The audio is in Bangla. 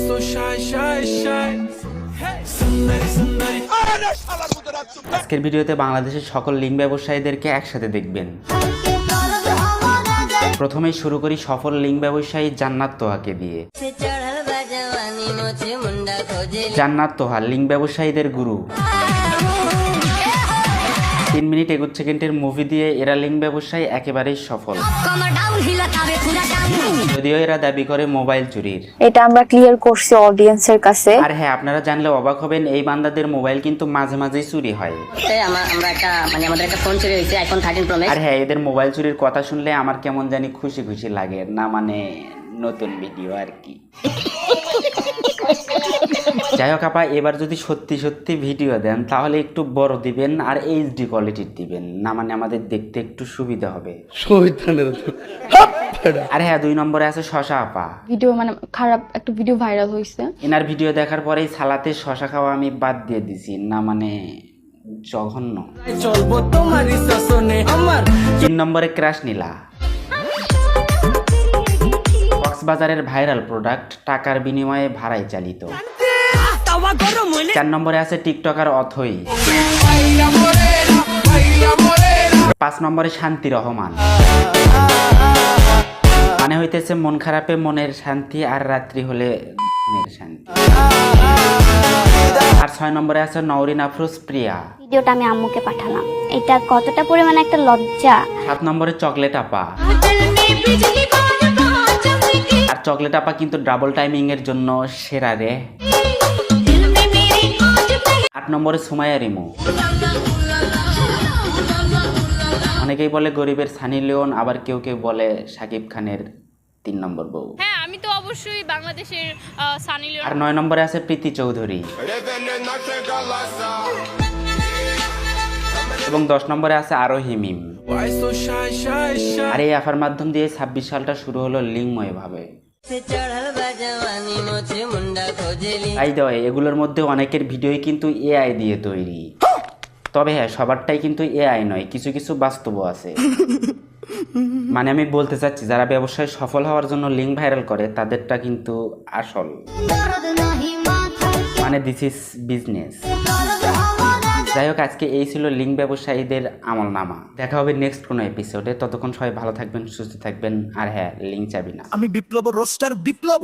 so shy, shy, shy. আজকের ভিডিওতে বাংলাদেশের সকল লিঙ্ক ব্যবসায়ীদেরকে একসাথে দেখবেন। প্রথমেই শুরু করি সফল লিঙ্ক ব্যবসায়ী জান্নাত তোহাকে দিয়ে। জান্নাত তোহা লিঙ্ক ব্যবসায়ীদের গুরু। 3 মিনিট 21 সেকেন্ডের মুভি দিয়ে এরা লিঙ্ক ব্যবসায়ী একেবারেই সফল, যদিও এরা দাবি করে মোবাইল চুরির। এটা আমরা ক্লিয়ার করছি অডিয়েন্সের কাছে। আর হ্যাঁ, আপনারা জানলে অবাক হবেন, এই বান্দাদের মোবাইল কিন্তু মাঝে মাঝেই চুরি হয়। আমাদের একটা ফোন চুরি হয়েছে, আইফোন 13 প্রো ম্যাক্স। আর হ্যাঁ, এদের মোবাইল চুরির কথা শুনলে আমার কেমন জানি খুশি খুশি লাগে না, মানে নতুন ভিডিও আর কি। যাই হোক আপা, এবার যদি সত্যি সত্যি ভিডিও দেন তাহলে একটু বড় দিবেন আর এইচডি কোয়ালিটির দিবেন, না মানে আমাদের দেখতে একটু সুবিধা হবে। আর হ্যাঁ, 2 নম্বরে আছে শশা আপা। ভিডিও মানে খারাপ একটা ভিডিও ভাইরাল হয়েছে, এনার ভিডিও দেখার পরেই সালাতে শশা খাওয়া আমি বাদ দিয়ে দিছি, না মানে জঘন্য। 3 নম্বরে ক্রাশ নীলা, কক্সবাজারের ভাইরাল প্রোডাক্ট, টাকার বিনিময়ে ভাড়ায় চালিত। 4 নম্বরে আছে টিকটকার অথই। 5 নম্বরে শান্তি রহমান, মানে হইতেছে মন খারাপে মনের শান্তি আর রাত্রি হলে মনের শান্তি। আর 6 নম্বরে আছে নওরিন আফরোজ প্রিয়া। ভিডিওটা আমি আম্মুকে পাঠালাম, এটা কতটা পরিমাণে একটা লজ্জা। 7 নম্বরে চকলেট আপা। আর চকলেট আপা কিন্তু ডাবল টাইমিং এর জন্য সেরা রে। 8 নম্বরে সুমাইয়া রিমু। অনেকেই বলে গরিবের সানি লিওন, আবার কেউ কেউ বলে শাকিব খানের 3 নম্বর বউ। হ্যাঁ, আমি তো অবশ্যই বাংলাদেশের সানি লিওন। আর 9 নম্বরে আছে প্রীতি চৌধুরী। এবং 10 নম্বরে আছে আরোহী মিম। Why so shy, shy, shy? আর এই অ্যাফার মাধ্যম দিয়ে 26 সালটা শুরু হলো লিঙ্কময় ভাবে। তাই দেয়, এগুলোর মধ্যে অনেকের ভিডিওই কিন্তু এআই দিয়ে তৈরি। তবে হ্যাঁ, সবারটাই কিন্তু এআই নয়, কিছু কিছু বাস্তবও আছে। মানে আমি বলতে চাচ্ছি, যারা ব্যবসায় সফল হওয়ার জন্য লিঙ্ক ভাইরাল করে তাদেরটা কিন্তু আসল, মানে দিস ইজ বিজনেস। যাই হোক, আজকে এই ছিল লিঙ্ক ব্যবসায়ীদের আমলনামা। দেখা হবে নেক্সট কোনো এপিসোডে। ততক্ষণ সবাই ভালো থাকবেন, সুস্থ থাকবেন। আর হ্যাঁ, লিঙ্ক চাবি না। আমি বিপ্লব রোস্টার বিপ্লব।